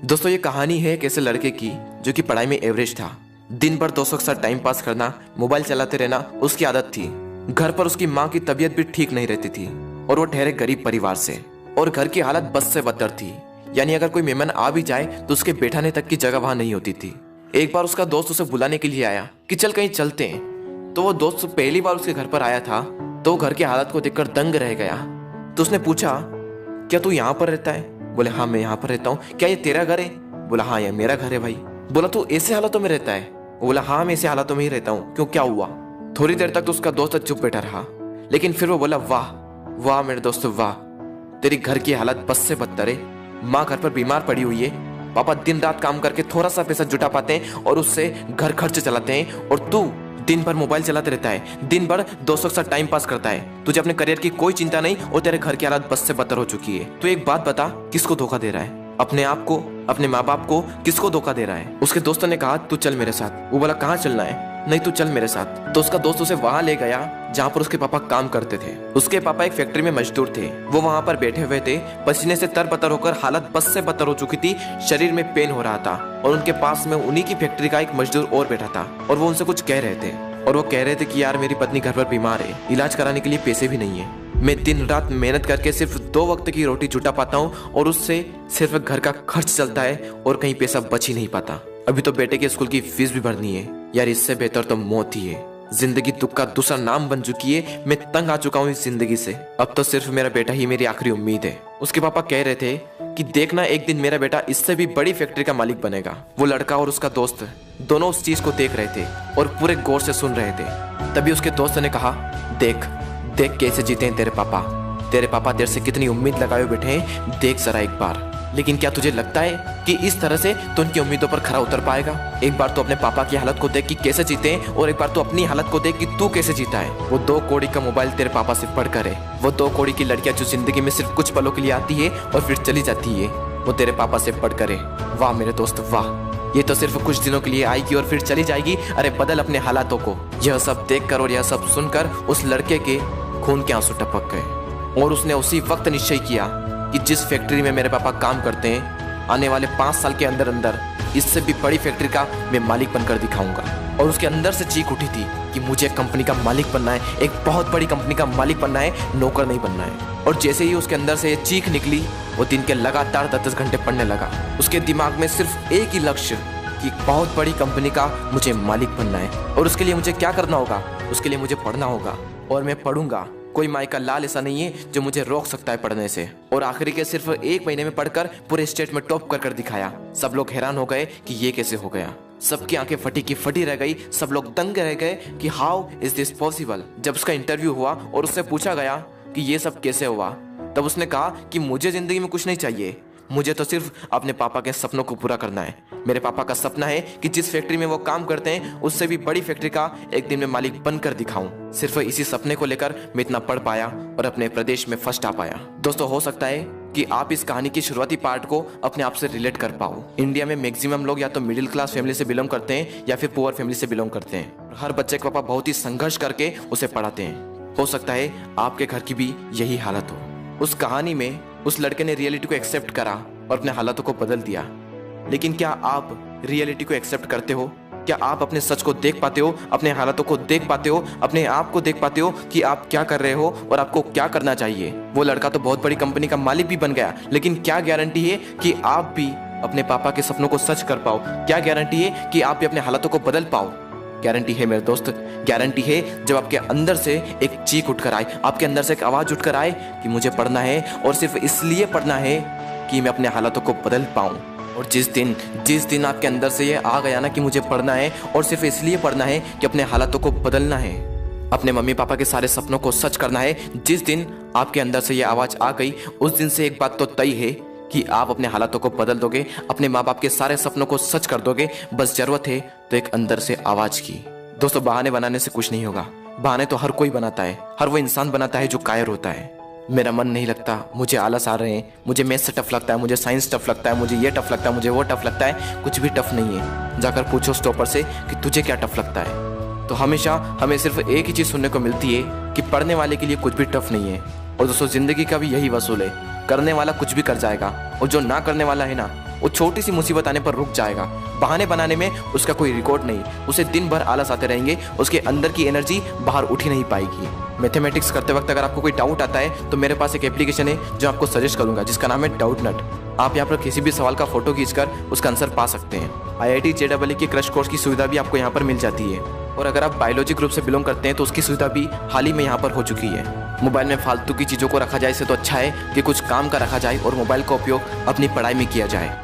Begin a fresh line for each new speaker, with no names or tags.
दोस्तों ये कहानी है एक ऐसे लड़के की जो कि पढ़ाई में एवरेज था। दिन भर दोस्तों के साथ टाइम पास करना, मोबाइल चलाते रहना उसकी आदत थी। घर पर उसकी माँ की तबीयत भी ठीक नहीं रहती थी और वो ठहरे गरीब परिवार से, और घर की हालत बद से बदतर थी। यानी अगर कोई मेहमान आ भी जाए तो उसके बैठाने तक की जगह वहां नहीं होती थी। एक बार उसका दोस्त उसे बुलाने के लिए आया कि चल कहीं चलते हैं। तो वो दोस्त पहली बार उसके घर पर आया था तो घर की हालत को देखकर दंग रह गया। तो उसने पूछा, क्या तू यहाँ पर रहता है? बोले हाँ मैं यहाँ पर रहता हूँ। क्या ये तेरा घर है? बोला हाँ ये मेरा घर है भाई। बोला तू ऐसे हालातों में रहता है? बोला हाँ मैं ऐसे हालातों में ही रहता हूँ। क्यों, क्या हुआ? थोड़ी देर तक तो उसका दोस्त चुप बैठा रहा, लेकिन फिर वो बोला वाह वाह मेरे दोस्त वाह, तेरी घर की हालत बस से बदतर है। माँ घर पर बीमार पड़ी हुई है, पापा दिन रात काम करके थोड़ा सा पैसा जुटा पाते हैं और उससे घर खर्च चलाते हैं, और तू दिन भर मोबाइल चलाते रहता है, दिन भर दोस्तों के साथ टाइम पास करता है। तुझे अपने करियर की कोई चिंता नहीं और तेरे घर की हालत बस से बदतर हो चुकी है। तो एक बात बता, किसको धोखा दे रहा है? अपने आप को, अपने माँ बाप को? किसको धोखा दे रहा है? उसके दोस्तों ने कहा तू चल मेरे साथ। वो बोला कहाँ चलना है? नहीं तू चल मेरे साथ। तो उसका दोस्त उसे वहां ले गया जहाँ पर उसके पापा काम करते थे। उसके पापा एक फैक्ट्री में मजदूर थे। वो वहां पर बैठे हुए थे, पसीने से तरबतर होकर हालत बस से बदतर हो चुकी थी, शरीर में पेन हो रहा था, और उनके पास में उन्हीं की फैक्ट्री का एक मजदूर और बैठा था और वो उनसे कुछ कह रहे थे। और वो कह रहे थे कि यार मेरी पत्नी घर पर बीमार है, इलाज कराने के लिए पैसे भी नहीं है। मैं दिन रात मेहनत करके सिर्फ 2 वक्त की रोटी जुटा पाता हूँ और उससे सिर्फ घर का खर्च चलता है और कहीं पैसा बच ही नहीं पाता। अभी तो बेटे के स्कूल की फीस भी भरनी है। यार इससे बेहतर तो मौत ही है। जिंदगी दुख का दूसरा नाम बन चुकी है। मैं तंग आ चुका हूँ इस जिंदगी से। अब तो सिर्फ मेरा बेटा ही मेरी आखिरी उम्मीद है। उसके पापा कह रहे थे कि देखना एक दिन मेरा बेटा इससे भी बड़ी फैक्ट्री का मालिक बनेगा। वो लड़का और उसका दोस्त दोनों उस चीज को देख रहे थे और पूरे गौर से सुन रहे थे। तभी उसके दोस्त ने कहा, देख देख कैसे जीते हैं तेरे पापा। तेरे पापा तेरे से कितनी उम्मीद लगाए बैठे हैं, देख जरा एक बार। लेकिन क्या तुझे लगता है कि इस तरह से तो उनकी उम्मीदों पर खरा उतर पाएगा? एक बार तो अपने पापा की हालत को देख कि कैसे जीते हैं, और एक बार तो अपनी हालत को देख कि तू कैसे जीता है। वो 2 कौड़ी का मोबाइल तेरे पापा से पढ़कर है। वो 2 कौड़ी की लड़कियां जो जिंदगी में सिर्फ कुछ पलों के लिए आती है और फिर चली जाती है, वो तेरे पापा से पढ़कर है। वाह मेरे दोस्त वाह, ये तो सिर्फ कुछ दिनों के लिए आएगी और फिर चली जाएगी। अरे बदल अपने हालातों को। यह सब देखकर और यह सब सुनकर उस लड़के के खून के आंसू टपक गए, और उसने उसी वक्त निश्चय किया कि जिस फैक्ट्री में मेरे पापा काम करते हैं, आने वाले 5 साल के अंदर अंदर इससे भी बड़ी फैक्ट्री का मैं मालिक बनकर दिखाऊंगा। और उसके अंदर से चीख उठी थी कि मुझे कंपनी का मालिक बनना है, एक बहुत बड़ी कंपनी का मालिक बनना है, नौकर नहीं बनना है। और जैसे ही उसके अंदर से ये चीख निकली, वो दिन के लगातार 10-10 घंटे पढ़ने लगा। उसके दिमाग में सिर्फ एक ही लक्ष्य कि बहुत बड़ी कंपनी का मुझे मालिक बनना है, और उसके लिए मुझे क्या करना होगा? उसके लिए मुझे पढ़ना होगा, और मैं पढ़ूंगा। कोई माई का लाल ऐसा नहीं है जो मुझे रोक सकता है पढ़ने से। और आखिरी के सिर्फ 1 महीने में पढ़कर पूरे स्टेट में टॉप कर दिखाया। सब लोग हैरान हो गए कि ये कैसे हो गया। सबकी आंखें फटी की फटी रह गई। सब लोग दंग रह गए कि हाउ इज दिस पॉसिबल। जब उसका इंटरव्यू हुआ और उससे पूछा गया कि ये सब कैसे हुआ, तब उसने कहा कि मुझे जिंदगी में कुछ नहीं चाहिए, मुझे तो सिर्फ अपने पापा के सपनों को पूरा करना है। मेरे पापा का सपना है कि जिस फैक्ट्री में वो काम करते हैं उससे भी बड़ी फैक्ट्री का एक दिन में मालिक बनकर दिखाऊं। सिर्फ इसी सपने को लेकर मैं इतना पढ़ पाया और अपने प्रदेश में फर्स्ट आ पाया। दोस्तों हो सकता है कि आप इस कहानी की शुरुआती पार्ट को अपने आप से रिलेट कर पाओ। इंडिया में मैक्सिमम लोग या तो मिडिल क्लास फैमिली से बिलोंग करते हैं या फिर पुअर फैमिली से बिलोंग करते हैं। हर बच्चे के पापा बहुत ही संघर्ष करके उसे पढ़ाते हैं। हो सकता है आपके घर की भी यही हालत हो। उस कहानी में उस लड़के ने रियलिटी को एक्सेप्ट करा और अपने हालातों को बदल दिया। लेकिन क्या आप रियलिटी को एक्सेप्ट करते हो? क्या आप अपने सच को देख पाते हो, अपने हालातों को देख पाते हो, अपने आप को देख पाते हो कि आप क्या कर रहे हो और आपको क्या करना चाहिए? वो लड़का तो बहुत बड़ी कंपनी का मालिक भी बन गया, लेकिन क्या गारंटी है कि आप भी अपने पापा के सपनों को सच कर पाओ? क्या गारंटी है कि आप भी अपने हालातों को बदल पाओ? गारंटी है मेरे दोस्त, गारंटी है जब आपके अंदर से एक चीख उठकर आए, आपके अंदर से एक आवाज उठकर आए कि मुझे पढ़ना है, और सिर्फ इसलिए पढ़ना है कि मैं अपने हालातों को बदल पाऊं। और जिस दिन आपके अंदर से ये आ गया ना कि मुझे पढ़ना है और सिर्फ इसलिए पढ़ना है कि अपने हालातों को बदलना है, अपने मम्मी पापा के सारे सपनों को सच करना है, जिस दिन आपके अंदर से ये आवाज आ गई, उस दिन से एक बात तो तय है कि आप अपने हालातों को बदल दोगे, अपने माँ बाप के सारे सपनों को सच कर दोगे। बस जरूरत है तो एक अंदर से आवाज की। दोस्तों बहाने बनाने से कुछ नहीं होगा। बहाने तो हर कोई बनाता है, हर वो इंसान बनाता है जो कायर होता है। मेरा मन नहीं लगता, मुझे आलस आ रहे हैं, मुझे मैथ्स टफ लगता है, मुझे साइंस टफ लगता है, मुझे ये टफ लगता है, मुझे वो टफ लगता है। कुछ भी टफ नहीं है। जाकर पूछो स्टॉपर से कि तुझे क्या टफ लगता है। तो हमेशा हमें सिर्फ एक ही चीज सुनने को मिलती है कि पढ़ने वाले के लिए कुछ भी टफ नहीं है। और दोस्तों जिंदगी का भी यही वसूल है, करने वाला कुछ भी कर जाएगा, और जो ना करने वाला है ना, वो छोटी सी मुसीबत आने पर रुक जाएगा। बहाने बनाने में उसका कोई रिकॉर्ड नहीं, उसे दिन भर आलस आते रहेंगे, उसके अंदर की एनर्जी बाहर उठ ही नहीं पाएगी। मैथमेटिक्स करते वक्त अगर आपको कोई डाउट आता है तो मेरे पास एक एप्लीकेशन है जो आपको सजेस्ट करूंगा, जिसका नाम है डाउट नट। आप यहाँ पर किसी भी सवाल का फोटो खींचकर उसका आंसर पा सकते हैं। IIT JEE की क्रश कोर्स की सुविधा भी आपको यहाँ पर मिल जाती है। और अगर आप बायोलॉजी ग्रुप से बिलोंग करते हैं तो उसकी सुविधा भी हाल ही में यहाँ पर हो चुकी है। मोबाइल में फालतू की चीज़ों को रखा जाए इससे तो अच्छा है कि कुछ काम का रखा जाए और मोबाइल का उपयोग अपनी पढ़ाई में किया जाए।